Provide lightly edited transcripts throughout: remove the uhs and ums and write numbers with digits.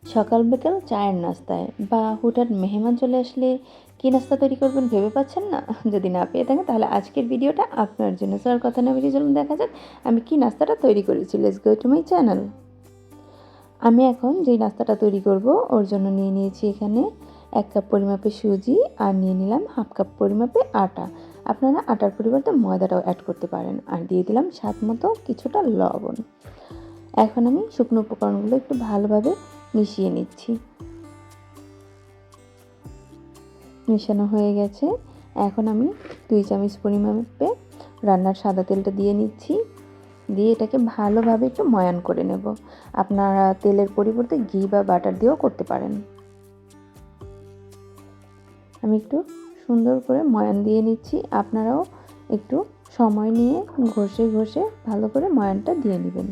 সকাল বিকাল চায়ের নাস্তায় বা হুটহাট মেহমান চলে আসলে কী নাস্তা তৈরি করবেন ভেবে পাচ্ছেন না? যদি না পেয়ে থাকেন তাহলে আজকের ভিডিওটা আপনার জন্য। সো আর কথা না বেরিয়ে চলুন দেখা যাক আমি কী নাস্তাটা তৈরি করেছি। Let's go to my channel. আমি এখন যেই নাস্তাটা তৈরি করব ওর জন্য নিয়ে নিয়েছি এখানে 1 কাপ পরিমাপে সুজি আর নিয়ে নিলাম হাফ কাপ পরিমাপে আটা। আপনারা আটার পরিবর্তে ময়দাটাও অ্যাড করতে পারেন। আর দিয়ে দিলাম স্বাদ মতো কিছুটা লবণ। এখন আমি শুকনো উপকরণগুলো একটু ভালোভাবে মিশিয়ে নিচ্ছি। মেশানো হয়ে গেছে। এখন আমি 2 চামচ পরিমাপে রান্নার সাদা তেলটা দিয়ে নিচ্ছি। দিয়ে এটাকে ভালোভাবে একটু ময়ান করে নেব। আপনারা তেলের পরিবর্তে ঘি বা বাটার দিয়েও করতে পারেন। আমি একটু সুন্দর করে ময়ান দিয়ে নিচ্ছি। আপনারাও একটু সময় নিয়ে ঘষে ঘষে ভালো করে ময়ানটা দিয়ে নেবেন।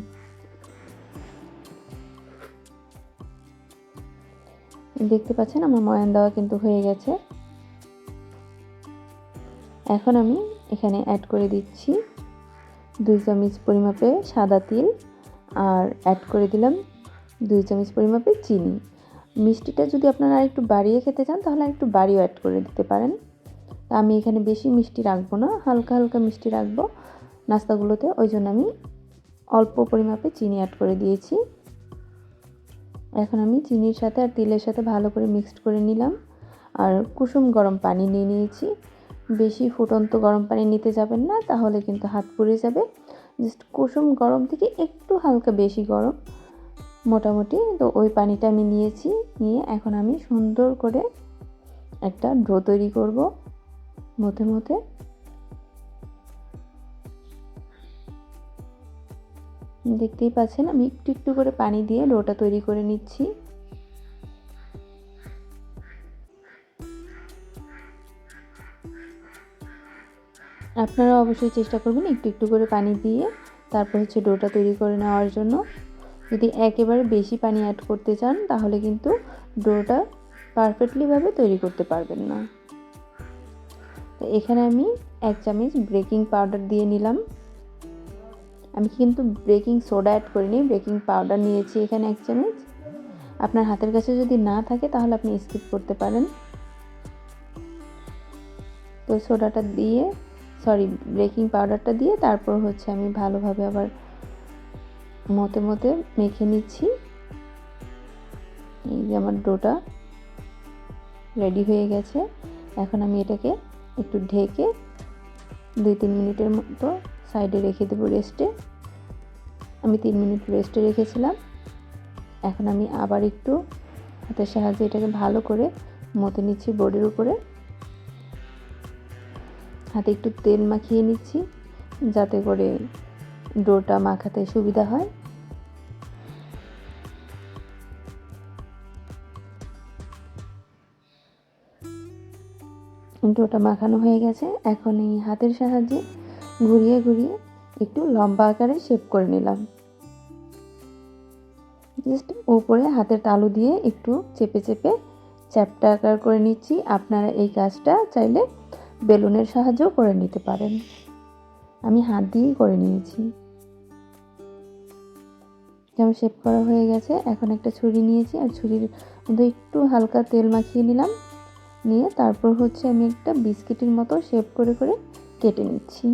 দেখতে পাচ্ছেন আমার ময়ান দেওয়া কিন্তু হয়ে গেছে। এখন আমি এখানে অ্যাড করে দিচ্ছি 2 চামচ পরিমাপে সাদা তিল আর অ্যাড করে দিলাম 2 চামচ পরিমাপে চিনি। মিষ্টিটা যদি আপনারা একটু বাড়িয়ে খেতে চান তাহলে একটু বাড়িয়েও অ্যাড করে দিতে পারেন। আমি এখানে বেশি মিষ্টি রাখবো না, হালকা হালকা মিষ্টি রাখবো নাস্তাগুলোতে, ওই জন্য আমি অল্প পরিমাপে চিনি অ্যাড করে দিয়েছি। এখন আমি চিনির সাথে আর তিলের সাথে ভালো করে মিক্সড করে নিলাম। আর কুসুম গরম পানি নিয়ে নিয়েছি। বেশি ফুটন্ত গরম পানি নিতে যাবেন না, তাহলে কিন্তু হাত পুড়ে যাবে। জাস্ট কুসুম গরম থেকে একটু হালকা বেশি গরম মোটামুটি, তো ওই পানিটা আমি নিয়েছি। নিয়ে এখন আমি সুন্দর করে একটা ডো তৈরি করব মধ্যে মধ্যে। দেখতেই পাচ্ছেন আমি একটু একটু করে পানি দিয়ে ডোটা তৈরি করে নিচ্ছি। আপনারা অবশ্যই চেষ্টা করবেন একটু একটু করে পানি দিয়ে তারপর ডোটা তৈরি করে নেওয়ার জন্য। যদি একেবারে বেশি পানি অ্যাড করতে চান তাহলে কিন্তু ডোটা পারফেক্টলিভাবে তৈরি করতে পারবেন না। তো এখানে আমি 1 চামচ বেকিং পাউডার দিয়ে নিলাম। আমি কিন্তু বেকিং সোডা অ্যাড করিনি, বেকিং পাউডার নিয়েছি এখানে 1 চামচ। আপনার হাতের কাছে যদি না থাকে তাহলে আপনি স্কিপ করতে পারেন। তো সোডাটা দিয়ে বেকিং পাউডারটা দিয়ে তারপর আমি ভালোভাবে আবার মতে মতে মেখে নিচ্ছি। এই যে আমার ডোটা রেডি হয়ে গেছে। এখন আমি এটাকে একটু ঢেকে 2-3 মিনিটের মতো সাইডে রেখে দেবো রেস্টে। আমি 3 মিনিট রেস্টে রেখেছিলাম। এখন আমি আবার একটু হাতের সাহায্যে এটাকে ভালো করে মতে নিচ্ছি বোর্ডের উপরে। হাতে একটু তেল মাখিয়ে নিচ্ছি যাতে করে ডোটা মাখাতে সুবিধা হয়। ডোটা মাখানো হয়ে গেছে। এখন এই হাতের সাহায্যে ঘুরিয়ে ঘুরিয়ে একটু লম্বা আকারে শেপ করে নিলাম। জাস্ট উপরে হাতের তালু দিয়ে একটু চেপে চেপে চ্যাপ্টা আকার করে নিচ্ছি। আপনারা এই কাজটা চাইলে বেলুনের সাহায্যেও করে নিতে পারেন। আমি হাত দিয়েই করে নিয়েছি। যেমন শেপ করা হয়ে গেছে। এখন একটা ছুরি নিয়েছি আর ছুরির মধ্যে একটু হালকা তেল মাখিয়ে নিলাম। নিয়ে তারপর আমি একটা বিস্কিটের মতো শেপ করে করে কেটে নিচ্ছি।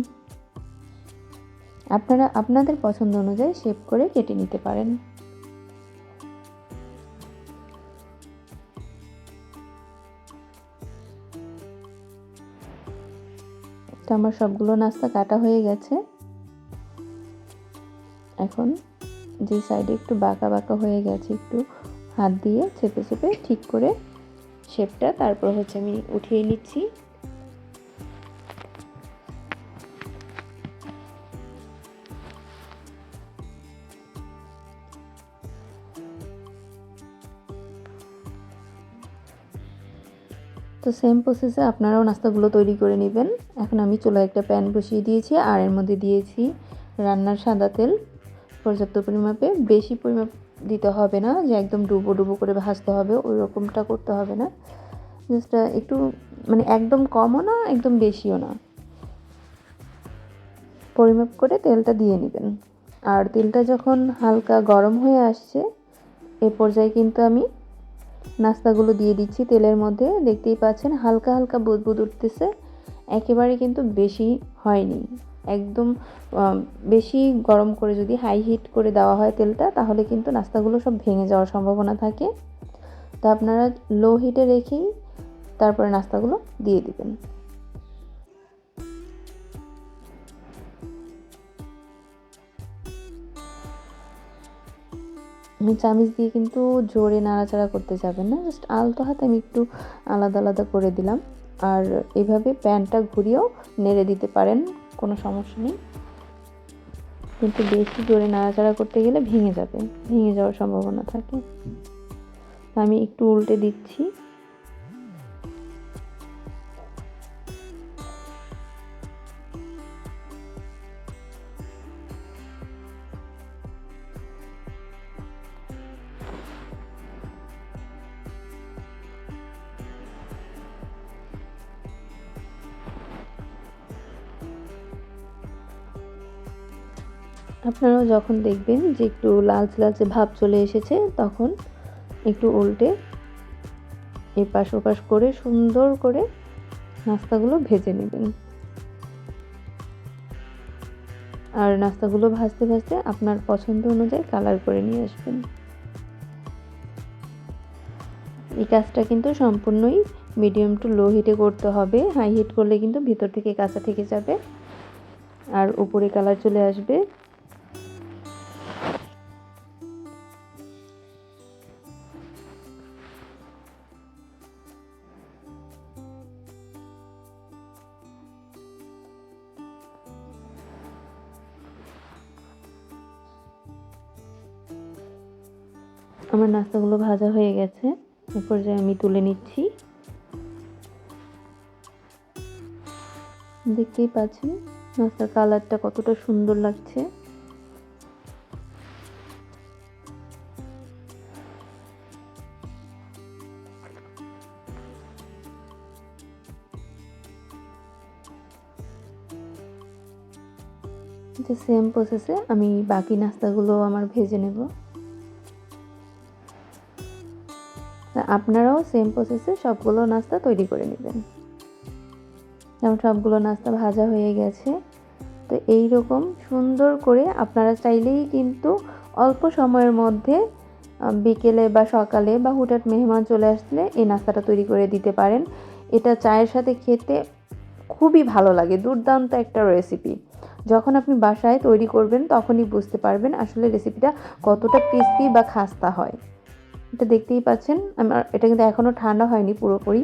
আপনারা আপনাদের পছন্দ অনুযায়ী শেপ করে কেটে নিতে পারেন। তো আমার সবগুলো নাস্তা কাটা হয়ে গেছে। এখন যে সাইডে একটু বাঁকা বাঁকা হয়ে গেছে একটু হাত দিয়ে চেপে চেপে ঠিক করে শেপটা তারপর আমি উঠিয়ে নিচ্ছি। তো সেম প্রসেসে আপনারাও নাস্তাগুলো তৈরি করে নেবেন। এখন আমি চুলায় একটা প্যান বসিয়ে দিয়েছি আর এর মধ্যে দিয়েছি রান্নার সাদা তেল পর্যাপ্ত পরিমাপে। বেশি পরিমাপ দিতে হবে না যে একদম ডুবো ডুবো করে ভাজতে হবে, ওই রকমটা করতে হবে না। জাস্ট একটু একদম কমও না একদম বেশিও না, পরিমাপ করে তেলটা দিয়ে নেবেন। আর তেলটা যখন হালকা গরম হয়ে আসছে এ পর্যায়ে কিন্তু আমি নাস্তাগুলো দিয়ে দিচ্ছি তেলের মধ্যে। দেখতেই পাচ্ছেন হালকা হালকা বুদবুদ উঠতেছে, একেবারে কিন্তু বেশি হয়নি। একদম বেশি গরম করে যদি হাই হিট করে দেওয়া হয় তেলটা, তাহলে কিন্তু নাস্তাগুলো সব ভেঙে যাওয়ার সম্ভাবনা থাকে। তা আপনারা লো হিটে রেখেই তারপরে নাস্তাগুলো দিয়ে দিবেন। চামিচ দিয়ে কিন্তু জোরে নাড়াচাড়া করতে যাবেন না, জাস্ট আলতো হাতে আমি একটু আলাদা আলাদা করে দিলাম। আর এভাবে প্যানটা ঘুরিয়েও নেড়ে দিতে পারেন, কোনো সমস্যা নেই। কিন্তু বেশি জোরে নাড়াচাড়া করতে গেলে ভেঙে যাওয়ার সম্ভাবনা থাকে। আমি একটু উল্টে দিচ্ছি। আপনারাও যখন দেখবেন যে একটু লালচে লালচে ভাব চলে এসেছে, তখন একটু উল্টে এপাশ ওপাশ করে সুন্দর করে নাস্তাগুলো ভেজে নেবেন। আর নাস্তাগুলো ভাজতে ভাজতে আপনার পছন্দ অনুযায়ী কালার করে নিয়ে আসবেন। এই কাজটা কিন্তু সম্পূর্ণই মিডিয়াম টু লো হিটে করতে হবে। হাই হিট করলে কিন্তু ভিতর থেকে কাঁচা থেকে যাবে আর উপরে কালার চলে আসবে। আমার নাস্তাগুলো ভাজা হয়ে গেছে, এ পর্যায়ে আমি তুলে নিচ্ছি। দেখতেই পাচ্ছেন নাস্তার কালারটা কতটা সুন্দর লাগছে। সেম প্রসেসে আমি বাকি নাস্তাগুলো আমার ভেজে নেব। আপনারাও সেম প্রসেসে সবগুলো নাস্তা তৈরি করে নেবেন। যেমন সবগুলো নাস্তা ভাজা হয়ে গেছে। তো এই রকম সুন্দর করে আপনারা চাইলেই কিন্তু অল্প সময়ের মধ্যে বিকেলে বা সকালে বা হুটহাট মেহমান চলে আসলে এই নাস্তাটা তৈরি করে দিতে পারেন। এটা চায়ের সাথে খেতে খুবই ভালো লাগে, দুর্দান্ত একটা রেসিপি। যখন আপনি বাসায় তৈরি করবেন তখনই বুঝতে পারবেন আসলে রেসিপিটা কতটা ক্রিস্পি বা খাস্তা হয়। এটা দেখতেই পাচ্ছেন, আমার এটা কিন্তু এখনও ঠান্ডা হয়নি পুরোপুরি।